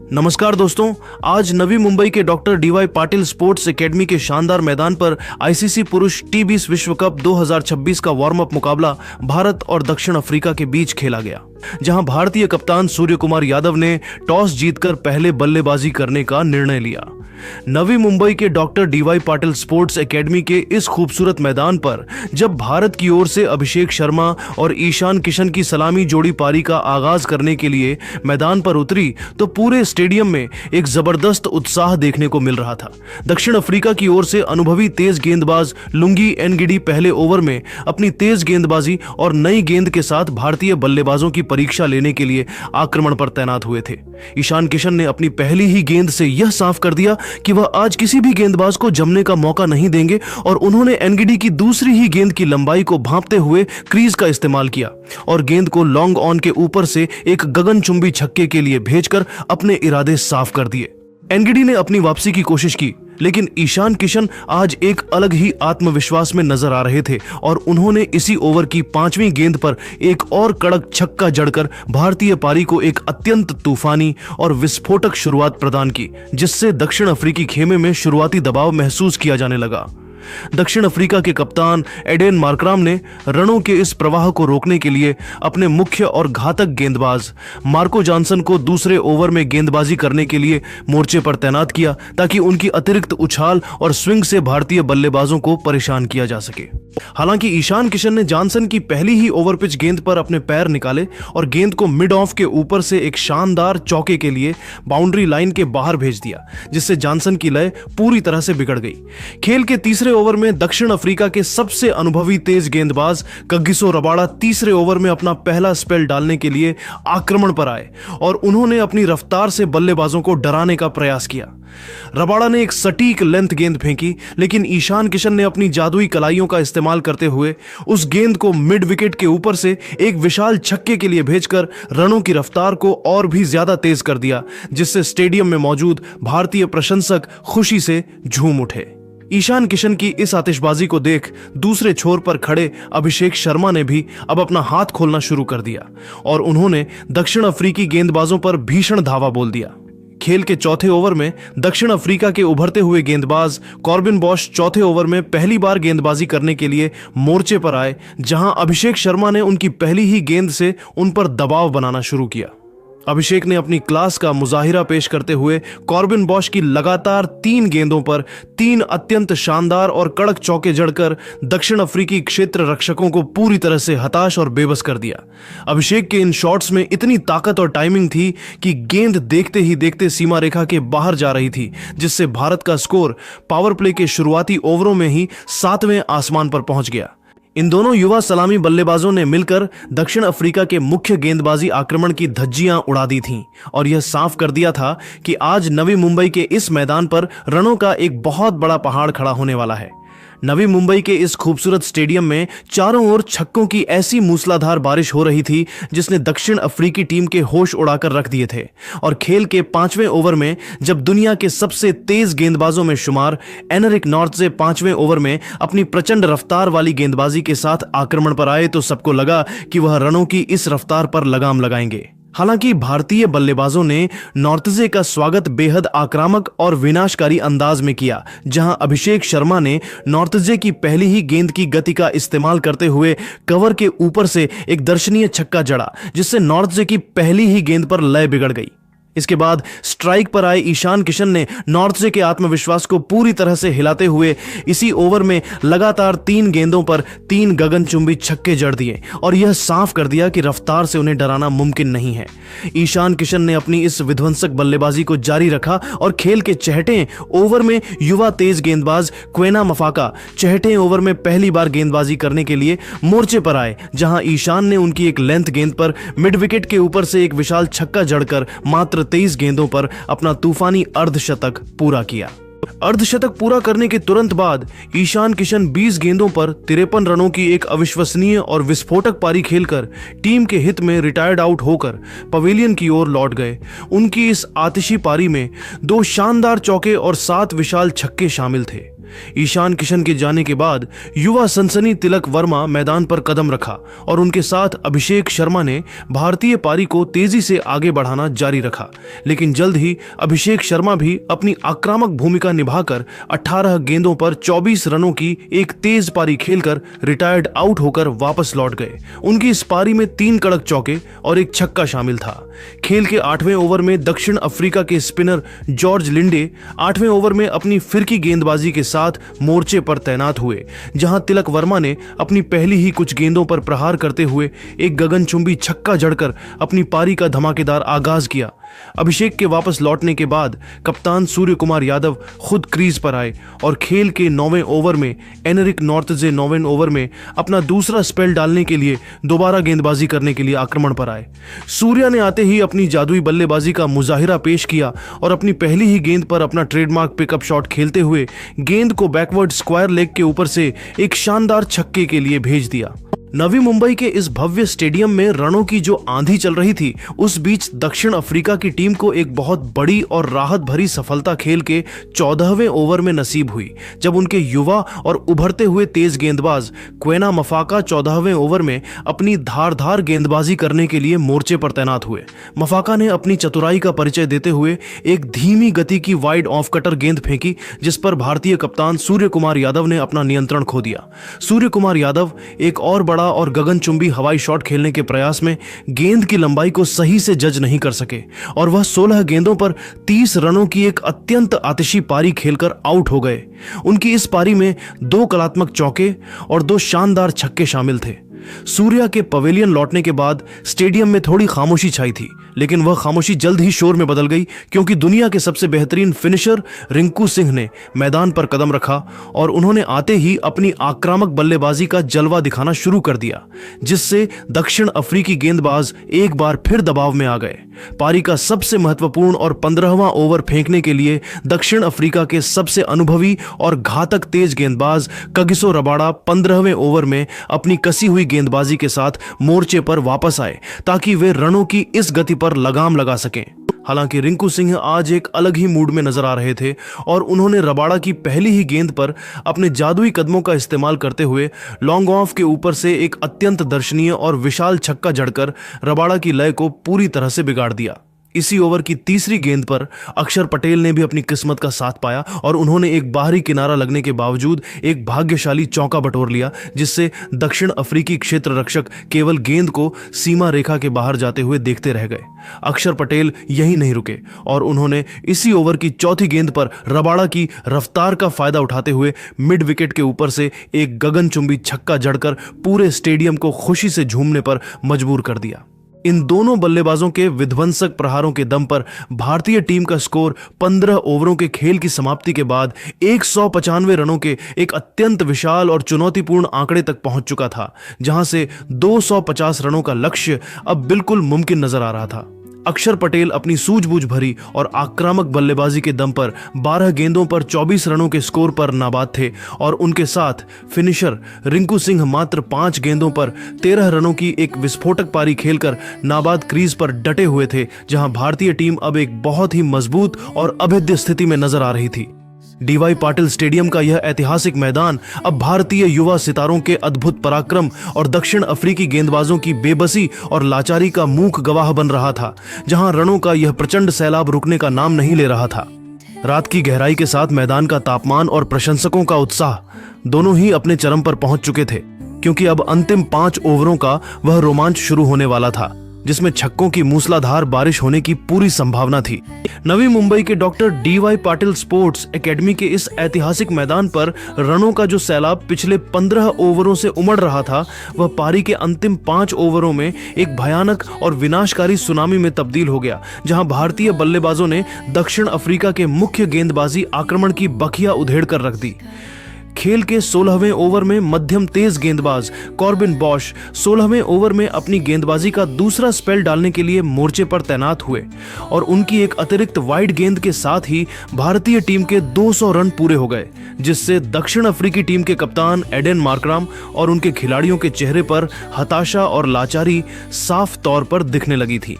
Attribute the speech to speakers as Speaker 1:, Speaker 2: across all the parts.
Speaker 1: नमस्कार दोस्तों, आज नवी मुंबई के doctor DY Patil sports academy के शानदार मैदान पर आईसीसी पुरुष टी20 विश्व कप 2026 का वार्म अप मुकाबला भारत और दक्षिण अफ्रीका के बीच खेला गया, जहां भारतीय कप्तान सूर्य कुमार यादव ने टॉस जीतकर पहले बल्लेबाजी करने का निर्णय लिया। नवी मुंबई के doctor DY Patil sports academy के इस खूबसूरत मैदान पर जब भारत की ओर से अभिषेक शर्मा और ईशान किशन की सलामी जोड़ी पारी का आगाज करने के लिए मैदान पर उतरी तो पूरे स्टेडियम में एक जबरदस्त उत्साह देखने को मिल रहा था। दक्षिण अफ्रीका की ओर से अनुभवी तेज गेंदबाज लुंगी एनगिडी पहले ओवर में अपनी तेज गेंदबाजी और नई गेंद के साथ भारतीय बल्लेबाजों की परीक्षा लेने के लिए आक्रमण पर तैनात हुए थे। ईशान किशन ने अपनी पहली ही गेंद से यह साफ कर दिया कि वह आज किसी भी गेंदबाज को जमने का मौका नहीं देंगे और उन्होंने एनगिडी की दूसरी ही गेंद की लंबाई को भांपते हुए क्रीज का इस्तेमाल किया और गेंद को लॉन्ग ऑन के ऊपर से एक गगनचुंबी छक्के के लिए भेजकर अपने इरादे साफ कर दिए। एनगिडी ने अपनी वापसी की कोशिश की, लेकिन ईशान किशन आज एक अलग ही आत्मविश्वास में नजर आ रहे थे और उन्होंने इसी ओवर की 5वीं गेंद पर एक और कड़क छक्का जड़कर भारतीय पारी को एक अत्यंत तूफानी और विस्फोटक शुरुआत प्रदान की, जिससे दक्षिण अफ्रीकी खेमे में शुरुआती दबाव महसूस किया जाने लगा। दक्षिण अफ्रीका के कप्तान एडेन मार्कराम ने रनों के इस प्रवाह को रोकने के लिए अपने मुख्य और घातक गेंदबाज मार्को जॉनसन को दूसरे ओवर में गेंदबाजी करने के लिए मोर्चे पर तैनात किया, ताकि उनकी अतिरिक्त उछाल और स्विंग से भारतीय बल्लेबाजों को परेशान किया जा सके। हालांकि ईशान किशन ने जॉनसन की पहली ही ओवर पिच गेंद पर अपने पैर निकाले और गेंद को मिड ऑफ के ऊपर से एक शानदार चौके के लिए बाउंड्री लाइन के बाहर भेज दिया, जिससे जॉनसन की लय पूरी तरह से बिगड़ गई। खेल के तीसरे ओवर में दक्षिण अफ्रीका के सबसे अनुभवी तेज गेंदबाज कगिसो रबाड़ा तीसरे ओवर में अपना पहला स्पेल डालने के लिए आक्रमण पर आए और उन्होंने अपनी रफ्तार से बल्लेबाजों को डराने का प्रयास किया। रबाड़ा ने एक सटीक लेंथ गेंद फेंकी, लेकिन ईशान किशन ने अपनी जादुई कलाइयों का इस्तेमाल करते हुए उस गेंद को मिड विकेट के ऊपर से एक विशाल छक्के के लिए भेजकर रनों की रफ्तार को और भी ज्यादा तेज कर दिया, जिससे स्टेडियम में मौजूद भारतीय प्रशंसक खुशी से झूम उठे। ईशान किशन की इस आतिशबाजी को देख दूसरे छोर पर खड़े अभिषेक शर्मा ने भी अब अपना हाथ खोलना शुरू कर दिया और उन्होंने दक्षिण अफ्रीकी गेंदबाजों पर भीषण धावा बोल दिया। खेल के चौथे ओवर में दक्षिण अफ्रीका के उभरते हुए गेंदबाज कॉर्बिन बॉश चौथे ओवर में पहली बार गेंदबाजी करने के लिए मोर्चे पर आए, जहां अभिषेक शर्मा ने उनकी पहली ही गेंद से उन पर दबाव बनाना शुरू किया। अभिषेक ने अपनी क्लास का मुजाहिरा पेश करते हुए कॉर्बिन बॉश की लगातार 3 गेंदों पर 3 अत्यंत शानदार और कड़क चौके जड़कर दक्षिण अफ्रीकी क्षेत्र रक्षकों को पूरी तरह से हताश और बेबस कर दिया। अभिषेक के इन शॉट्स में इतनी ताकत और टाइमिंग थी कि गेंद देखते ही देखते सीमा रेखा के बाहर जा रही थी, जिससे भारत का स्कोर पावर प्ले के शुरुआती ओवरों में ही 7वें आसमान पर पहुंच गया। इन दोनों युवा सलामी बल्लेबाजों ने मिलकर दक्षिण अफ्रीका के मुख्य गेंदबाजी आक्रमण की धज्जियां उड़ा दी थीं और यह साफ कर दिया था कि आज नवी मुंबई के इस मैदान पर रनों का एक बहुत बड़ा पहाड़ खड़ा होने वाला है। नवी मुंबई के इस खूबसूरत स्टेडियम में चारों ओर छक्कों की ऐसी मूसलाधार बारिश हो रही थी जिसने दक्षिण अफ्रीकी टीम के होश उड़ाकर रख दिए थे और खेल के 5वें ओवर में जब दुनिया के सबसे तेज गेंदबाजों में शुमार एनरिक नॉर्टजे 5वें ओवर में अपनी प्रचंड रफ्तार वाली गेंदबाजी के साथ आक्रमण पर आए तो सबको लगा कि वह रनों की इस रफ्तार पर लगाम लगाएंगे। हालांकि भारतीय बल्लेबाजों ने नॉर्टजे का स्वागत बेहद आक्रामक और विनाशकारी अंदाज में किया, जहां अभिषेक शर्मा ने नॉर्टजे की पहली ही गेंद की गति का इस्तेमाल करते हुए कवर के ऊपर से एक दर्शनीय छक्का जड़ा, जिससे नॉर्टजे की पहली ही गेंद पर लय बिगड़ गई। इसके बाद स्ट्राइक पर आए ईशान किशन ने नॉर्टजे के आत्मविश्वास को पूरी तरह से हिलाते हुए इसी ओवर में लगातार 3 गेंदों पर 3 गगनचुंबी छक्के जड़ दिए और यह साफ कर दिया कि रफ्तार से उन्हें डराना मुमकिन नहीं है। ईशान किशन ने अपनी इस विध्वंसक बल्लेबाजी को जारी रखा और खेल के 6ठे ओवर में युवा तेज गेंदबाज क्वेना मफाका 6ठे ओवर में पहली बार गेंदबाजी करने के लिए मोर्चे पर आए, जहां ईशान ने उनकी एक लेंथ गेंद पर मिड विकेट के ऊपर से एक विशाल छक्का जड़कर मात्र 23 गेंदों पर अपना तूफानी अर्धशतक पूरा किया। अर्धशतक पूरा करने के तुरंत बाद ईशान किशन 20 गेंदों पर 53 रनों की एक अविश्वसनीय और विस्फोटक पारी खेलकर टीम के हित में रिटायर्ड आउट होकर पवेलियन की ओर लौट गए। उनकी इस आतिशी पारी में 2 शानदार चौके और 7 विशाल छक्के शामिल थे। ईशान किशन के जाने के बाद युवा सनसनी तिलक वर्मा मैदान पर कदम रखा और उनके साथ अभिषेक शर्मा ने भारतीय पारी को तेजी से आगे बढ़ाना जारी रखा। लेकिन जल्द ही अभिषेक शर्मा भी अपनी आक्रामक भूमिका निभाकर 18 गेंदों पर 24 रनों की एक तेज पारी खेलकर रिटायर्ड आउट होकर वापस लौट गए। उनकी इस पारी में 3 कड़क चौके और एक छक्का शामिल था। खेल के 8वें ओवर में दक्षिण अफ्रीका के स्पिनर जॉर्ज लिंडे 8वें ओवर में अपनी फिरकी गेंदबाजी के साथ मोर्चे पर तैनात हुए, जहां तिलक वर्मा ने अपनी पहली ही कुछ गेंदों पर प्रहार करते हुए एक गगनचुंबी छक्का जड़कर अपनी पारी का धमाकेदार आगाज किया। अभिषेक के वापस लौटने के बाद कप्तान सूर्य कुमार यादव खुद क्रीज पर आए और खेल के 9वें ओवर में एनरिक नॉर्थजे 9वें ओवर में अपना दूसरा स्पेल डालने के लिए दोबारा गेंदबाजी करने के लिए आक्रमण पर आए। सूर्या ने आते ही अपनी जादुई बल्लेबाजी का मुजाहिरा पेश किया और अपनी पहली ही गेंद पर अपना ट्रेडमार्क पिकअप शॉट खेलते हुए गेंद को बैकवर्ड स्क्वायर लेग के ऊपर से एक शानदार छक्के के लिए भेज दिया। नवी मुंबई के इस भव्य स्टेडियम में रनों की जो आंधी चल रही थी, उस बीच दक्षिण अफ्रीका की टीम को एक बहुत बड़ी और राहत भरी सफलता खेल के 14वें ओवर में नसीब हुई, जब उनके युवा और उभरते हुए तेज गेंदबाज क्वेना मफाका 14वें ओवर में अपनी धारदार गेंदबाजी करने के लिए मोर्चे पर तैनात हुए। मफाका ने अपनी चतुराई का परिचय देते हुए एक धीमी गति की वाइड ऑफ कटर गेंद फेंकी, जिस पर भारतीय कप्तान सूर्य कुमार यादव ने अपना नियंत्रण खो दिया। सूर्य कुमार यादव एक और बड़ा और गगनचुंबी हवाई शॉट खेलने के प्रयास में गेंद की लंबाई को सही से जज नहीं कर सके और वह 16 गेंदों पर 30 रनों की एक अत्यंत आतिशी पारी खेलकर आउट हो गए। उनकी इस पारी में 2 कलात्मक चौके और 2 शानदार छक्के शामिल थे। सूर्या के पवेलियन लौटने के बाद स्टेडियम में थोड़ी खामोशी छाई थी, लेकिन वह खामोशी जल्द ही शोर में बदल गई, क्योंकि दुनिया के सबसे बेहतरीन फिनिशर रिंकू सिंह ने मैदान पर कदम रखा और उन्होंने आते ही अपनी आक्रामक बल्लेबाजी का जलवा दिखाना शुरू कर दिया, जिससे दक्षिण अफ्रीकी गेंदबाज एक बार फिर दबाव में आ गए। पारी का सबसे महत्वपूर्ण और 15वां ओवर फेंकने के लिए दक्षिण अफ्रीका के सबसे अनुभवी और घातक तेज गेंदबाज कगिसो रबाडा 15वें ओवर में अपनी कसी हुई गेंदबाजी के साथ मोर्चे पर वापस आए, ताकि वे रनों की इस गति पर लगाम लगा सकें। हालांकि रिंकू सिंह आज एक अलग ही मूड में नजर आ रहे थे और उन्होंने रबाडा की पहली ही गेंद पर अपने जादुई कदमों का इस्तेमाल करते हुए लॉन्ग ऑफ के ऊपर से एक अत्यंत दर्शनीय और विशाल छक्का जड़कर रबाडा की लय को पूरी तरह से बिगाड़ दिया। इसी ओवर की तीसरी गेंद पर अक्षर पटेल ने भी अपनी किस्मत का साथ पाया और उन्होंने एक बाहरी किनारा लगने के बावजूद एक भाग्यशाली चौका बटोर लिया, जिससे दक्षिण अफ्रीकी क्षेत्र रक्षक केवल गेंद को सीमा रेखा के बाहर जाते हुए देखते रह गए। अक्षर पटेल यहीं नहीं रुके और उन्होंने इसी ओवर की चौथी गेंद पर रबाडा की रफ्तार का फायदा उठाते हुए मिड विकेट के ऊपर से एक गगनचुंबी छक्का जड़कर पूरे स्टेडियम को खुशी से झूमने पर मजबूर कर दिया। इन दोनों बल्लेबाजों के विध्वंसक प्रहारों के दम पर भारतीय टीम का स्कोर 15 ओवरों के खेल की समाप्ति के बाद 195 रनों के एक अत्यंत विशाल और चुनौतीपूर्ण आंकड़े तक पहुंच चुका था, जहां से 250 रनों का लक्ष्य अब बिल्कुल मुमकिन नजर आ रहा था। अक्षर पटेल अपनी सूझबूझ भरी और आक्रामक बल्लेबाजी के दम पर 12 गेंदों पर 24 रनों के स्कोर पर नाबाद थे और उनके साथ फिनिशर रिंकू सिंह मात्र 5 गेंदों पर 13 रनों की एक विस्फोटक पारी खेलकर नाबाद क्रीज पर डटे हुए थे, जहां भारतीय टीम अब एक बहुत ही मजबूत और अभेद्य स्थिति में नजर आ रही थी। डीवाई पाटिल स्टेडियम का यह ऐतिहासिक मैदान अब भारतीय युवा सितारों के अद्भुत पराक्रम और दक्षिण अफ्रीकी गेंदबाजों की बेबसी और लाचारी का मूक गवाह बन रहा था, जहां रनों का यह प्रचंड सैलाब रुकने का नाम नहीं ले रहा था। रात की गहराई के साथ मैदान का तापमान और प्रशंसकों का उत्साह दोनों ही अपने चरम पर पहुंच चुके थे, क्योंकि अब अंतिम 5 ओवरों का वह रोमांच शुरू होने वाला था, जिसमें छक्कों की मूसलाधार बारिश होने की पूरी संभावना थी। नवी मुंबई के doctor DY Patil sports academy के इस ऐतिहासिक मैदान पर रनों का जो सैलाब पिछले 15 ओवरों से उमड़ रहा था, वह पारी के अंतिम 5 ओवरों में एक भयानक और विनाशकारी सुनामी में तब्दील हो गया, जहां भारतीय बल्लेबाजों ने दक्षिण अफ्रीका के मुख्य गेंदबाजी आक्रमण की बखिया उधेड़ कर रख दी। खेल के 16वें ओवर में मध्यम तेज गेंदबाज कॉर्बिन बॉश 16वें ओवर में अपनी गेंदबाजी का दूसरा स्पेल डालने के लिए मोर्चे पर तैनात हुए और उनकी एक अतिरिक्त वाइड गेंद के साथ ही भारतीय टीम के 200 रन पूरे हो गए, जिससे दक्षिण अफ्रीकी टीम के कप्तान एडेन मार्कराम और उनके खिलाड़ियों के चेहरे पर हताशा और लाचारी साफ तौर पर दिखने लगी थी।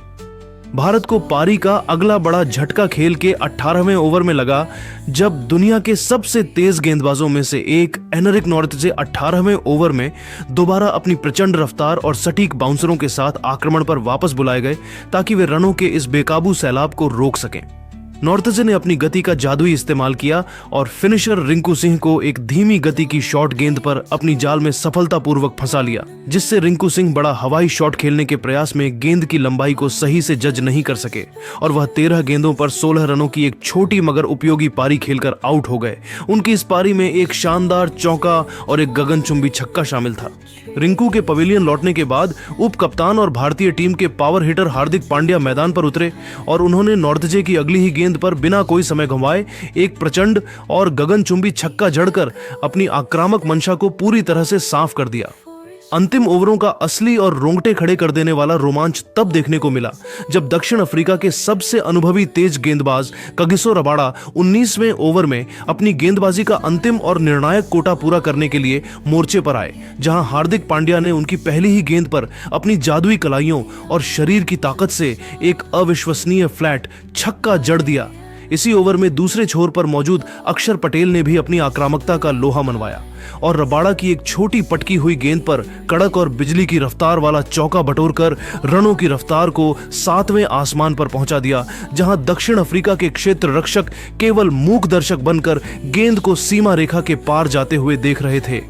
Speaker 1: भारत को पारी का अगला बड़ा झटका खेल के 18वें ओवर में लगा, जब दुनिया के सबसे तेज गेंदबाजों में से एक एनरिक नॉर्टजे 18वें ओवर में दोबारा अपनी प्रचंड रफ्तार और सटीक बाउंसरों के साथ आक्रमण पर वापस बुलाए गए ताकि वे रनों के इस बेकाबू सैलाब को रोक सकें। नॉर्टजे ने अपनी गति का जादुई इस्तेमाल किया और फिनिशर रिंकू सिंह को एक धीमी गति की शॉर्ट गेंद पर अपनी जाल में सफलतापूर्वक फंसा लिया, जिससे रिंकू सिंह बड़ा हवाई शॉट खेलने के प्रयास में गेंद की लंबाई को सही से जज नहीं कर सके और वह 13 गेंदों पर 16 रनों की एक छोटी मगर उपयोगी पारी खेलकर आउट हो गए। उनकी इस पारी में एक शानदार चौका और एक गगनचुंबी छक्का शामिल था। रिंकू के पवेलियन लौटने के बाद उप कप्तान और भारतीय टीम के पावर हिटर हार्दिक पांड्या मैदान पर उतरे और उन्होंने नॉर्टजे की अगली ही गेंद पर बिना कोई समय गंवाए एक प्रचंड और गगनचुंबी छक्का जड़कर अपनी आक्रामक मंशा को पूरी तरह से साफ कर दिया। अंतिम ओवरों का असली और रोंगटे खड़े कर देने वाला रोमांच तब देखने को मिला जब दक्षिण अफ्रीका के सबसे अनुभवी तेज गेंदबाज कगिसो रबाडा 19वें ओवर में अपनी गेंदबाजी का अंतिम और निर्णायक कोटा पूरा करने के लिए मोर्चे पर आए, जहां हार्दिक पांड्या ने उनकी पहली ही गेंद पर अपनी जादुई कलाइयों और शरीर की ताकत से एक अविश्वसनीय फ्लैट छक्का जड़ दिया। इसी ओवर में दूसरे छोर पर मौजूद अक्षर पटेल ने भी अपनी आक्रामकता का लोहा मनवाया और रबाडा की एक छोटी पटकी हुई गेंद पर कड़क और बिजली की रफ्तार वाला चौका बटोरकर रनों की रफ्तार को 7वें आसमान पर पहुंचा दिया, जहां दक्षिण अफ्रीका के क्षेत्र रक्षक केवल मूक दर्शक बनकर गेंद को सीमा रेखा के पार जाते हुए देख रहे थे।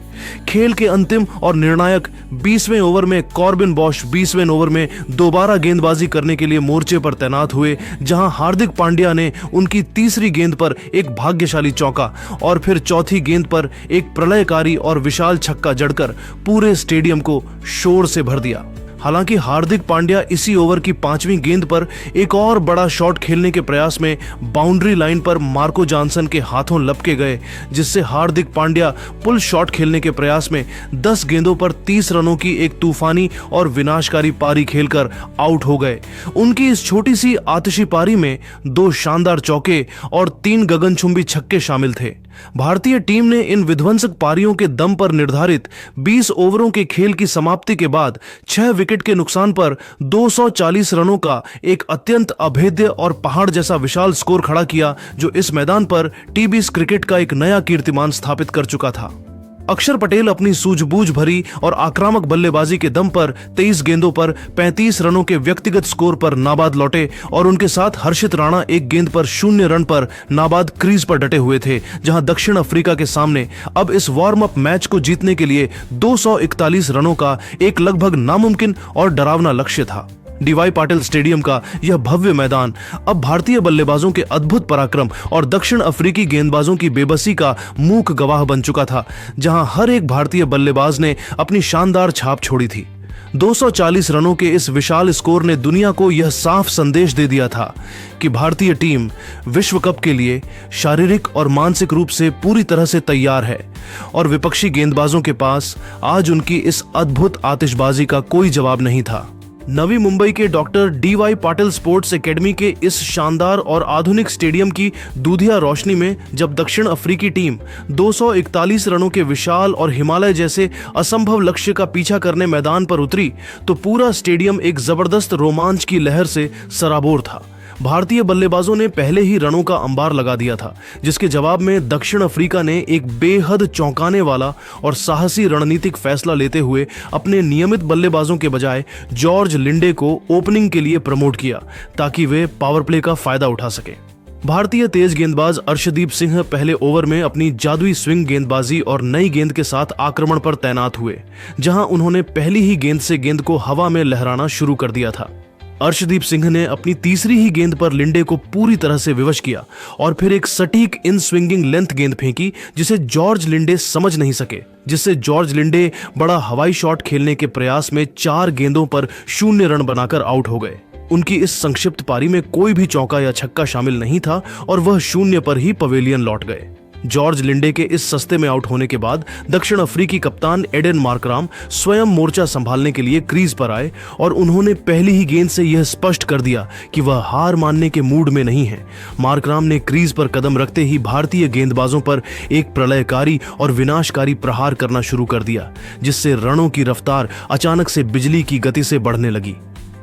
Speaker 1: खेल के अंतिम और निर्णायक 20वें ओवर में कॉर्बिन बॉश 20वें ओवर में दोबारा गेंदबाजी करने के लिए मोर्चे पर तैनात हुए, जहां हार्दिक पांड्या ने उनकी तीसरी गेंद पर एक भाग्यशाली चौका और फिर चौथी गेंद पर एक प्रलयकारी और विशाल छक्का जड़कर पूरे स्टेडियम को शोर से भर दिया। हालांकि हार्दिक पांड्या इसी ओवर की 5वीं गेंद पर एक और बड़ा शॉट खेलने के प्रयास में बाउंड्री लाइन पर मार्को जॉनसन के हाथों लपके गए, जिससे हार्दिक पांड्या पुल शॉट खेलने के प्रयास में 10 गेंदों पर 30 रनों की एक तूफानी और विनाशकारी पारी खेलकर आउट हो गए। उनकी इस छोटी सी आतिशी पारी में 2 शानदार चौके और 3 गगनचुंबी छक्के शामिल थे। भारतीय टीम ने इन विध्वंसक पारियों के दम पर निर्धारित 20 ओवरों के खेल की समाप्ति के बाद 6 विकेट के नुकसान पर 240 रनों का एक अत्यंत अभेद्य और पहाड़ जैसा विशाल स्कोर खड़ा किया, जो इस मैदान पर टीबीएस क्रिकेट का एक नया कीर्तिमान स्थापित कर चुका था। अक्षर पटेल अपनी सूझबूझ भरी और आक्रामक बल्लेबाजी के दम पर 23 गेंदों पर 35 रनों के व्यक्तिगत स्कोर पर नाबाद लौटे और उनके साथ हर्षित राणा एक गेंद पर 0 रन पर नाबाद क्रीज पर डटे हुए थे, जहां दक्षिण अफ्रीका के सामने अब इस वार्म अप मैच को जीतने के लिए 241 रनों का एक लगभग नामुमकिन और डरावना लक्ष्य था। डीवाई पाटिल स्टेडियम का यह भव्य मैदान अब भारतीय बल्लेबाजों के अद्भुत पराक्रम और दक्षिण अफ्रीकी गेंदबाजों की बेबसी का मूक गवाह बन चुका था, जहां हर एक भारतीय बल्लेबाज ने अपनी शानदार छाप छोड़ी थी। 240 रनों के इस विशाल स्कोर ने दुनिया को यह साफ संदेश दे दिया था कि भारतीय टीम विश्व कप के लिए शारीरिक और मानसिक रूप से पूरी तरह से तैयार है और विपक्षी गेंदबाजों के पास आज उनकी इस अद्भुत आतिशबाजी का कोई जवाब नहीं था। नवी मुंबई के doctor DY Patil sports academy के इस शानदार और आधुनिक स्टेडियम की दूधिया रोशनी में जब दक्षिण अफ्रीकी टीम 241 रनों के विशाल और हिमालय जैसे असंभव लक्ष्य का पीछा करने मैदान पर उतरी, तो पूरा स्टेडियम एक जबरदस्त रोमांच की लहर से सराबोर था। भारतीय बल्लेबाजों ने पहले ही रनों का अंबार लगा दिया था, जिसके जवाब में दक्षिण अफ्रीका ने एक बेहद चौंकाने वाला और साहसी रणनीतिक फैसला लेते हुए अपने नियमित बल्लेबाजों के बजाय जॉर्ज लिंडे को ओपनिंग के लिए प्रमोट किया ताकि वे पावर प्ले का फायदा उठा सके। भारतीय तेज गेंदबाज अर्शदीप सिंह पहले ओवर में अपनी जादुई स्विंग गेंदबाजी और नई गेंद के साथ आक्रमण पर तैनात हुए, जहां उन्होंने पहली ही गेंद से गेंद को हवा में लहराना शुरू कर दिया था। अर्शदीप सिंह ने अपनी तीसरी ही गेंद पर लिंडे को पूरी तरह से विवश किया और फिर एक सटीक इन स्विंगिंग लेंथ गेंद फेंकी, जिसे जॉर्ज लिंडे समझ नहीं सके, जिससे जॉर्ज लिंडे बड़ा हवाई शॉट खेलने के प्रयास में 4 गेंदों पर 0 रन बनाकर आउट हो गए। उनकी इस संक्षिप्त पारी में कोई भी चौका या छक्का शामिल नहीं था और वह 0 पर ही पवेलियन लौट गए। जॉर्ज लिंडे के इस सस्ते में आउट होने के बाद दक्षिण अफ्रीकी कप्तान एडेन मार्कराम स्वयं मोर्चा संभालने के लिए क्रीज पर आए और उन्होंने पहली ही गेंद से यह स्पष्ट कर दिया कि वह हार मानने के मूड में नहीं है। मार्कराम ने क्रीज पर कदम रखते ही भारतीय गेंदबाजों पर एक प्रलयकारी और विनाशकारी प्रहार करना शुरू कर दिया, जिससे रनों की रफ्तार अचानक से बिजली की गति से बढ़ने लगी।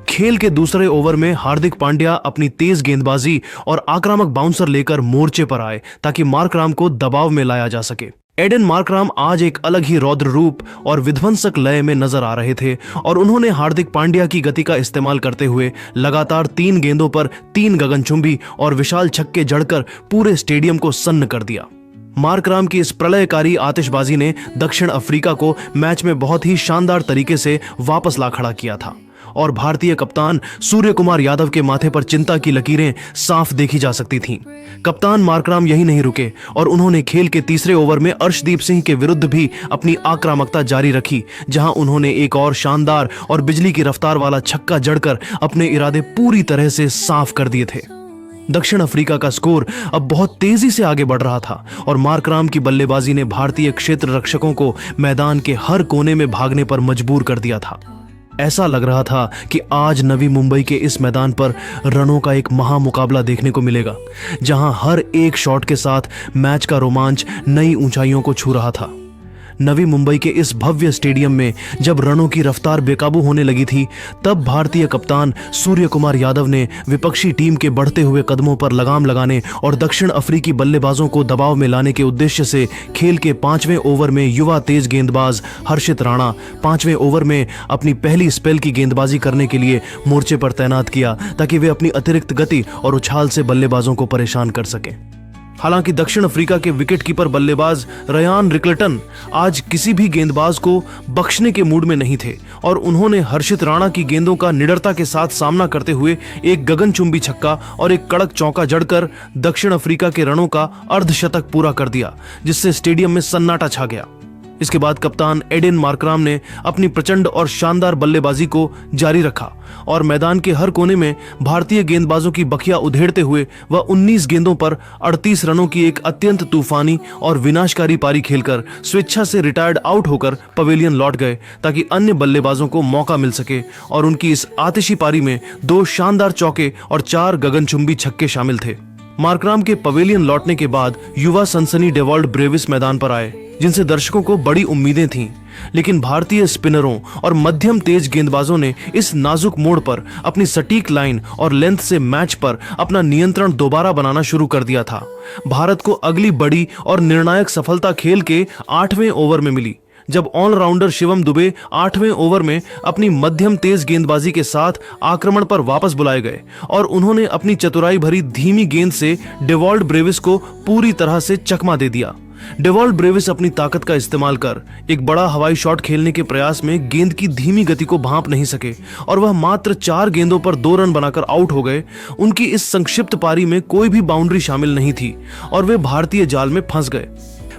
Speaker 1: खेल के दूसरे ओवर में हार्दिक पांड्या अपनी तेज गेंदबाजी और आक्रामक बाउंसर लेकर मोर्चे पर आए ताकि मार्कराम को दबाव में लाया जा सके। एडन मार्कराम आज एक अलग ही रौद्र रूप और विध्वंसक लय में नजर आ रहे थे और उन्होंने हार्दिक पांड्या की गति का इस्तेमाल करते हुए लगातार 3 गेंदों पर 3 गगनचुंबी और विशाल छक्के जड़कर पूरे स्टेडियम को सन्न कर दिया। मार्कराम की इस प्रलयकारी आतिशबाजी ने दक्षिण अफ्रीका को मैच में बहुत ही शानदार तरीके से वापस ला खड़ा किया था और भारतीय कप्तान सूर्य कुमार यादव के माथे पर चिंता की लकीरें साफ देखी जा सकती थीं। कप्तान मार्कराम यही नहीं रुके और उन्होंने खेल के तीसरे ओवर में अर्शदीप सिंह के विरुद्ध भी अपनी आक्रामकता जारी रखी, जहां उन्होंने एक और शानदार और बिजली की रफ्तार वाला छक्का जड़कर अपने इरादे पूरी तरह से साफ कर दिए थे। दक्षिण अफ्रीका का स्कोर अब बहुत तेजी से आगे बढ़ रहा था और मार्कराम की बल्लेबाजी ने भारतीय क्षेत्र रक्षकों को मैदान के हर कोने में भागने पर मजबूर कर दिया था। ऐसा लग रहा था कि आज नवी मुंबई के इस मैदान पर रनों का एक महामुकाबला देखने को मिलेगा, जहां हर एक शॉट के साथ मैच का रोमांच नई ऊंचाइयों को छू रहा था। नवी मुंबई के इस भव्य स्टेडियम में जब रनों की रफ्तार बेकाबू होने लगी थी, तब भारतीय कप्तान सूर्य कुमार यादव ने विपक्षी टीम के बढ़ते हुए कदमों पर लगाम लगाने और दक्षिण अफ्रीकी बल्लेबाजों को दबाव में लाने के उद्देश्य से खेल के 5वें ओवर में युवा तेज गेंदबाज हर्षित राणा 5वें ओवर में अपनी पहली स्पेल की गेंदबाजी करने के लिए मोर्चे पर तैनात किया ताकि वे अपनी अतिरिक्त गति और उछाल से बल्लेबाजों को परेशान कर सकें। हालांकि दक्षिण अफ्रीका के विकेटकीपर बल्लेबाज रयान रिकल्टन आज किसी भी गेंदबाज को बख्शने के मूड में नहीं थे और उन्होंने हर्षित राणा की गेंदों का निडरता के साथ सामना करते हुए एक गगनचुंबी छक्का और एक कड़क चौका जड़कर दक्षिण अफ्रीका के रनों का अर्धशतक पूरा कर दिया, जिससे स्टेडियम में सन्नाटा छा गया। इसके बाद कप्तान एडन मार्कराम ने अपनी प्रचंड और शानदार बल्लेबाजी को जारी रखा और मैदान के हर कोने में भारतीय गेंदबाजों की बखिया उधेड़ते हुए वह 19 गेंदों पर 38 रनों की एक अत्यंत तूफानी और विनाशकारी पारी खेलकर स्वेच्छा से रिटायर्ड आउट होकर पवेलियन लौट गए ताकि अन्य बल्लेबाजों को मौका मिल सके और उनकी इस आतिशी पारी में 2 शानदार चौके और 4 गगनचुंबी छक्के शामिल थे। मार्कराम के पवेलियन लौटने के बाद युवा सनसनी डेवॉल्ड ब्रेविस मैदान पर आए, जिनसे दर्शकों को बड़ी उम्मीदें थीं, लेकिन भारतीय स्पिनरों और मध्यम तेज गेंदबाजों ने इस नाजुक मोड़ पर अपनी सटीक लाइन और लेंथ से मैच पर अपना नियंत्रण दोबारा बनाना शुरू कर दिया था। भारत को अगली बड़ी और निर्णायक सफलता खेल के 8वें ओवर में मिली, जब ऑलराउंडर शिवम दुबे 8वें ओवर में अपनी मध्यम तेज गेंदबाजी के साथ आक्रमण पर वापस बुलाए गए और उन्होंने अपनी चतुराई भरी धीमी गेंद से डेवॉल्ड ब्रेविस को पूरी तरह से चकमा दे दिया। डेवॉल्ड ब्रेविस अपनी ताकत का इस्तेमाल कर एक बड़ा हवाई शॉट खेलने के प्रयास में गेंद की धीमी गति को भांप नहीं सके और वह मात्र 4 गेंदों पर 2 रन बनाकर आउट हो गए। उनकी इस संक्षिप्त पारी में कोई भी बाउंड्री शामिल नहीं थी और वे भारतीय जाल में फंस गए।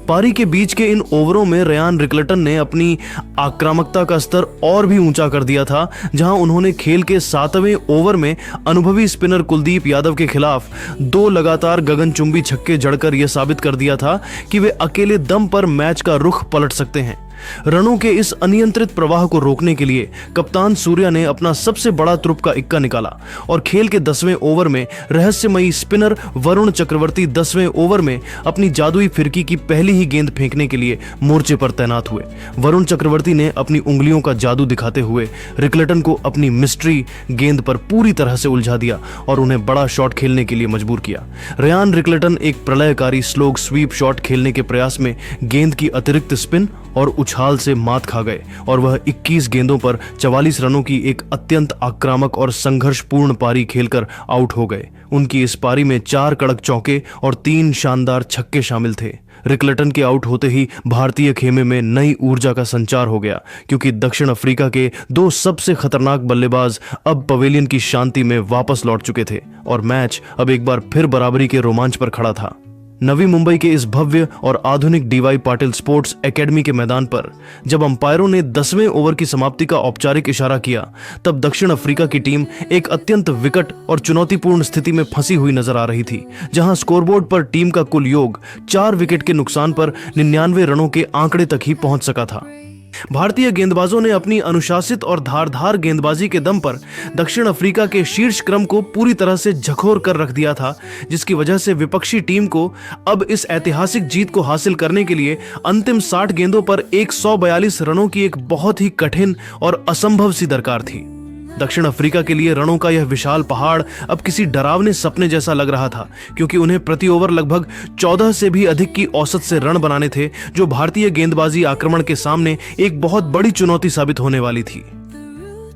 Speaker 1: पारी के बीच के इन ओवरों में रयान रिकल्टन ने अपनी आक्रामकता का स्तर और भी ऊंचा कर दिया था, जहां उन्होंने खेल के 7वें ओवर में अनुभवी स्पिनर कुलदीप यादव के खिलाफ 2 लगातार गगनचुंबी छक्के जड़कर यह साबित कर दिया था कि वे अकेले दम पर मैच का रुख पलट सकते हैं। रनों के इस अनियंत्रित प्रवाह को रोकने के लिए कप्तान सूर्या ने अपना सबसे बड़ा तुरुप का इक्का निकाला और खेल के 10वें ओवर में रहस्यमयी स्पिनर वरुण चक्रवर्ती 10वें ओवर में अपनी जादुई फिरकी की पहली ही गेंद फेंकने के लिए मोर्चे पर तैनात हुए। वरुण चक्रवर्ती ने अपनी उंगलियों का जादू दिखाते हुए रिकल्टन को अपनी मिस्ट्री गेंद पर पूरी तरह से उलझा दिया और उन्हें बड़ा शॉट खेलने के लिए मजबूर किया। रयान रिकल्टन एक प्रलयकारी स्लोग स्वीप शॉट खेलने के प्रयास में गेंद की अतिरिक्त स्पिन और उछाल से मात खा गए और वह 21 गेंदों पर 44 रनों की एक अत्यंत आक्रामक और संघर्षपूर्ण पारी खेलकर आउट हो गए। उनकी इस पारी में 4 कड़क चौके और 3 शानदार छक्के शामिल थे। रिकल्टन के आउट होते ही भारतीय खेमे में नई ऊर्जा का संचार हो गया, क्योंकि दक्षिण अफ्रीका के 2 सबसे खतरनाक बल्लेबाज अब पवेलियन की शांति में वापस लौट चुके थे और मैच अब एक बार फिर बराबरी के रोमांच पर खड़ा था। नवी मुंबई के इस भव्य और आधुनिक डीवाई पाटिल स्पोर्ट्स एकेडमी के मैदान पर जब अंपायरों ने 10वें ओवर की समाप्ति का औपचारिक इशारा किया, तब दक्षिण अफ्रीका की टीम एक अत्यंत विकट और चुनौतीपूर्ण स्थिति में फंसी हुई नजर आ रही थी, जहां स्कोरबोर्ड पर टीम का कुल योग 4 विकेट के नुकसान पर 99 रनों के आंकड़े तक ही पहुंच सका था। भारतीय गेंदबाजों ने अपनी अनुशासित और धारदार गेंदबाजी के दम पर दक्षिण अफ्रीका के शीर्ष क्रम को पूरी तरह से झकझोर कर रख दिया था, जिसकी वजह से विपक्षी टीम को अब इस ऐतिहासिक जीत को हासिल करने के लिए अंतिम 60 गेंदों पर 142 रनों की एक बहुत ही कठिन और असंभव सी दरकार थी। दक्षिण अफ्रीका के लिए रनों का यह विशाल पहाड़ अब किसी डरावने सपने जैसा लग रहा था, क्योंकि उन्हें प्रति ओवर लगभग 14 से भी अधिक की औसत से रन बनाने थे, जो भारतीय गेंदबाजी आक्रमण के सामने एक बहुत बड़ी चुनौती साबित होने वाली थी।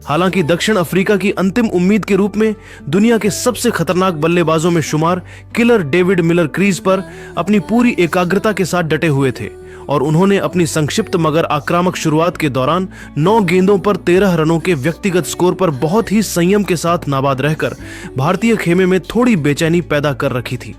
Speaker 1: हालांकि दक्षिण अफ्रीका की अंतिम उम्मीद के रूप में दुनिया के सबसे खतरनाक बल्लेबाजों में शुमार किलर डेविड मिलर क्रीज पर अपनी पूरी एकाग्रता के साथ डटे हुए थे और उन्होंने अपनी संक्षिप्त मगर आक्रामक शुरुआत के दौरान 9 गेंदों पर 13 रनों के व्यक्तिगत स्कोर पर बहुत ही संयम के साथ नाबाद रहकर भारतीय खेमे में थोड़ी बेचैनी पैदा कर रखी थी।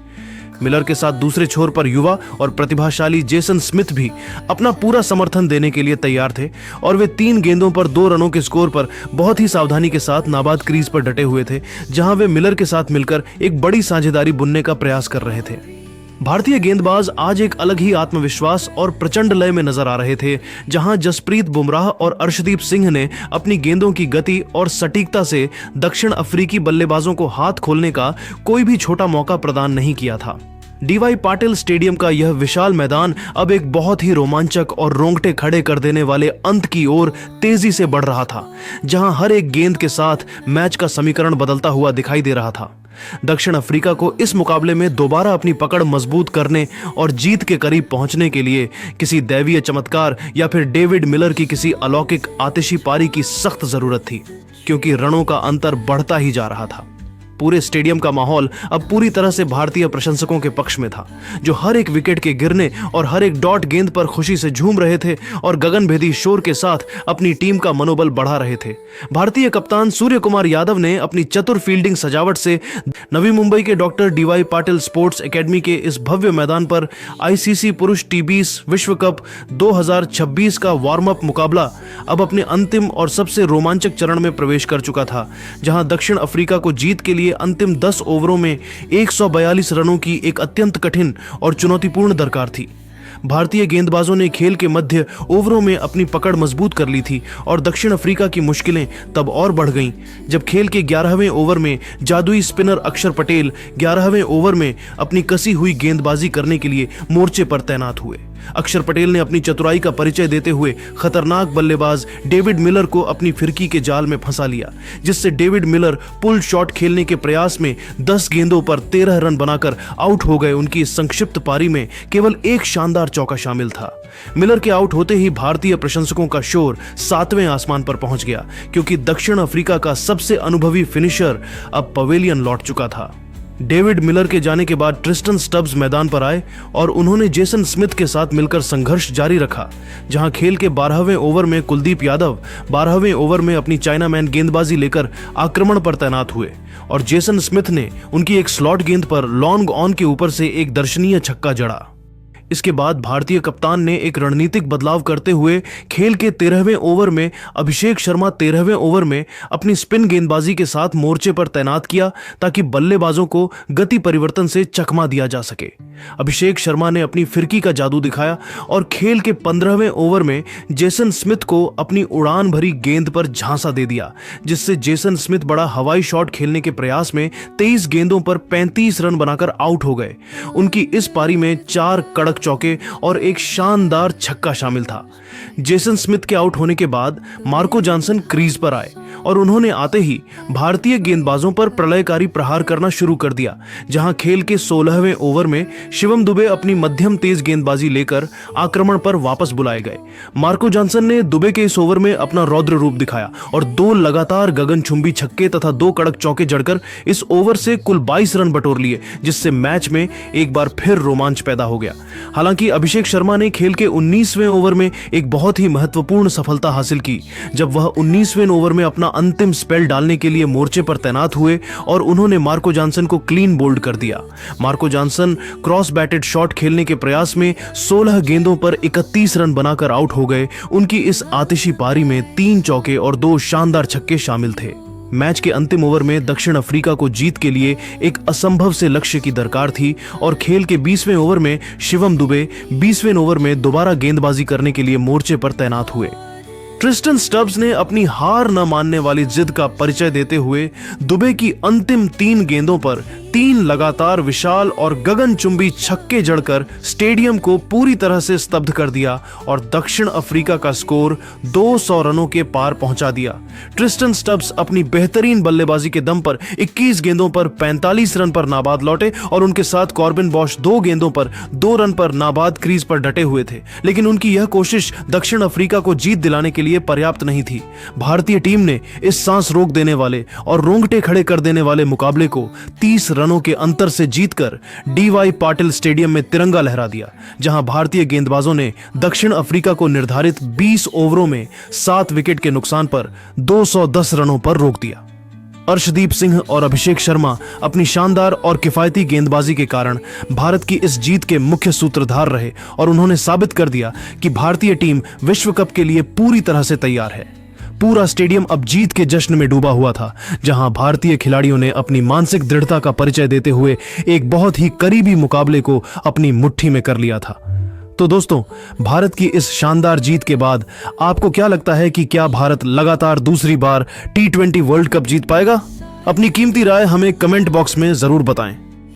Speaker 1: मिलर के साथ दूसरे छोर पर युवा और प्रतिभाशाली जेसन स्मिथ भी अपना पूरा समर्थन देने के लिए तैयार थे और वे 3 गेंदों पर 2 रनों के स्कोर पर बहुत ही सावधानी के साथ नाबाद क्रीज पर डटे हुए थे, जहां वे मिलर के साथ मिलकर एक बड़ी साझेदारी बुनने का प्रयास कर रहे थे। भारतीय गेंदबाज आज एक अलग ही आत्मविश्वास और प्रचंड लय में नजर आ रहे थे, जहां जसप्रीत बुमराह और अर्शदीप सिंह ने अपनी गेंदों की गति और सटीकता से दक्षिण अफ्रीकी बल्लेबाजों को हाथ खोलने का कोई भी छोटा मौका प्रदान नहीं किया था। डीवाई पाटिल स्टेडियम का यह विशाल मैदान अब एक बहुत ही रोमांचक और रोंगटे खड़े कर देने वाले अंत की ओर तेजी से बढ़ रहा था, जहां हर एक गेंद के साथ मैच का समीकरण बदलता हुआ दिखाई दे रहा था। दक्षिण अफ्रीका को इस मुकाबले में दोबारा अपनी पकड़ मजबूत करने और जीत के करीब पहुंचने के लिए किसी दैवीय चमत्कार या फिर डेविड मिलर की किसी अलौकिक आतिशी पारी की सख्त जरूरत थी, क्योंकि रनों का अंतर बढ़ता ही जा रहा था। पूरे स्टेडियम का माहौल अब पूरी तरह से भारतीय प्रशंसकों के पक्ष में था, जो हर एक विकेट के गिरने और हर एक डॉट गेंद पर खुशी से झूम रहे थे और गगनभेदी शोर के साथ अपनी टीम का मनोबल बढ़ा रहे थे। भारतीय कप्तान सूर्य कुमार यादव ने अपनी चतुर फील्डिंग सजावट से नवी मुंबई के doctor DY Patil sports academy के इस भव्य मैदान पर आईसीसी पुरुष टी20 विश्व कप 2026 का वार्म अप मुकाबला अब अपने अंतिम और सबसे रोमांचक चरण में प्रवेश कर चुका था, जहां दक्षिण अफ्रीका को जीत के लिए अंतिम 10 ओवरों में 142 रनों की एक अत्यंत कठिन और चुनौतीपूर्ण दरकार थी। भारतीय गेंदबाजों ने खेल के मध्य ओवरों में अपनी पकड़ मजबूत कर ली थी और दक्षिण अफ्रीका की मुश्किलें तब और बढ़ गईं जब खेल के 11वें ओवर में जादुई स्पिनर अक्षर पटेल 11वें ओवर में अपनी कसी हुई गेंदबाजी करने के लिए मोर्चे पर तैनात हुए। अक्षर पटेल ने अपनी चतुराई का परिचय देते हुए खतरनाक बल्लेबाज डेविड मिलर को अपनी फिरकी के जाल में फंसा लिया, जिससे डेविड मिलर पुल शॉट खेलने के प्रयास में 10 गेंदों पर 13 रन बनाकर आउट हो गए। उनकी इस संक्षिप्त पारी में केवल एक शानदार चौका शामिल था। मिलर के आउट होते ही भारतीय प्रशंसकों का शोर 7वें आसमान पर पहुंच गया, क्योंकि दक्षिण अफ्रीका का सबसे अनुभवी फिनिशर अब पवेलियन लौट चुका था। डेविड मिलर के जाने के बाद ट्रिस्टन स्टब्स मैदान पर आए और उन्होंने जेसन स्मिथ के साथ मिलकर संघर्ष जारी रखा, जहां खेल के 12वें ओवर में कुलदीप यादव 12वें ओवर में अपनी चाइनामैन गेंदबाजी लेकर आक्रमण पर तैनात हुए और जेसन स्मिथ ने उनकी एक स्लॉट गेंद पर लॉन्ग ऑन के ऊपर से एक दर्शनीय छक्का जड़ा। इसके बाद भारतीय कप्तान ने एक रणनीतिक बदलाव करते हुए खेल के 13वें ओवर में अभिषेक शर्मा 13वें ओवर में अपनी स्पिन गेंदबाजी के साथ मोर्चे पर तैनात किया, ताकि बल्लेबाजों को गति परिवर्तन से चकमा दिया जा सके। अभिषेक शर्मा ने अपनी फिरकी का जादू दिखाया और खेल के 15वें ओवर में जेसन स्मिथ को अपनी उड़ान भरी गेंद पर झांसा दे दिया, जिससे जेसन स्मिथ बड़ा हवाई शॉट खेलने के प्रयास में 23 गेंदों पर 35 रन बनाकर आउट हो गए। उनकी इस पारी में 4 कड़क चौके और एक शानदार छक्का शामिल था। जेसन स्मिथ के आउट होने के बाद मार्को जॉनसन क्रीज पर आए और उन्होंने आते ही भारतीय गेंदबाजों पर प्रलयकारी प्रहार करना शुरू कर दिया, जहां खेल के 16वें ओवर में शिवम दुबे अपनी मध्यम तेज गेंदबाजी लेकर आक्रमण पर वापस बुलाए गए। मार्को जॉनसन ने दुबे के इस ओवर में अपना रौद्र रूप दिखाया और 2 लगातार गगनचुंबी छक्के तथा 2 कड़क चौके जड़कर इस ओवर से कुल 22 रन बटोर लिए, जिससे मैच में एक बार फिर रोमांच पैदा हो गया। हालांकि अभिषेक शर्मा ने खेल के 19वें ओवर में एक बहुत ही महत्वपूर्ण सफलता हासिल की, जब वह 19वें ओवर में अपना अंतिम स्पेल डालने के लिए मोर्चे पर तैनात हुए और उन्होंने मार्को जॉनसन को क्लीन बोल्ड कर दिया। Marco Jansen cross batted shot खेलने के प्रयास में 16 गेंदों पर 31 रन बनाकर आउट हो गए। उनकी इस आतिशी पारी में 3 चौके और 2 शानदार छक्के शामिल थे। मैच के अंतिम ओवर में दक्षिण अफ्रीका को जीत के लिए एक असंभव से लक्ष्य की दरकार थी और खेल के 20वें ओवर में शिवम दुबे 20वें ओवर में दोबारा गेंदबाजी करने के लिए मोर्चे पर तैनात हुए। ट्रिस्टन स्टब्स ने अपनी हार न मानने वाली जिद का परिचय देते हुए दुबे की अंतिम 3 गेंदों पर 3 लगातार विशाल और गगनचुंबी छक्के जड़कर स्टेडियम को पूरी तरह से स्तब्ध कर दिया और दक्षिण अफ्रीका का स्कोर 200 रनों के पार पहुंचा दिया। ट्रिस्टन स्टब्स अपनी बेहतरीन बल्लेबाजी के दम पर 21 गेंदों पर 45 रन पर नाबाद लौटे और उनके साथ कॉर्बिन बॉश 2 गेंदों पर 2 रन पर नाबाद क्रीज पर डटे हुए थे, लेकिन उनकी यह कोशिश दक्षिण अफ्रीका को जीत दिलाने के लिए पर्याप्त नहीं थी। भारतीय टीम ने इस सांस रोक देने वाले और रोंगटे खड़े कर देने वाले मुकाबले को 30 रनों के अंतर से जीतकर डीवाई पाटिल स्टेडियम में तिरंगा लहरा दिया, जहां भारतीय गेंदबाजों ने दक्षिण अफ्रीका को निर्धारित 20 ओवरों में 7 विकेट के नुकसान पर 210 रनों पर रोक दिया। अर्शदीप सिंह और अभिषेक शर्मा अपनी शानदार और किफायती गेंदबाजी के कारण भारत की इस जीत के मुख्य सूत्रधार रहे और उन्होंने साबित कर दिया कि भारतीय टीम विश्व कप के लिए पूरी तरह से तैयार है। पूरा स्टेडियम अब जीत के जश्न में डूबा हुआ था, जहां भारतीय खिलाड़ियों ने अपनी मानसिक दृढ़ता का परिचय देते हुए एक बहुत ही करीबी मुकाबले को अपनी मुट्ठी में कर लिया था। तो दोस्तों, भारत की इस शानदार जीत के बाद आपको क्या लगता है कि क्या भारत लगातार दूसरी बार T20 वर्ल्ड कप जीत पाएगा? अपनी कीमती राय हमें कमेंट बॉक्स में जरूर बताएं।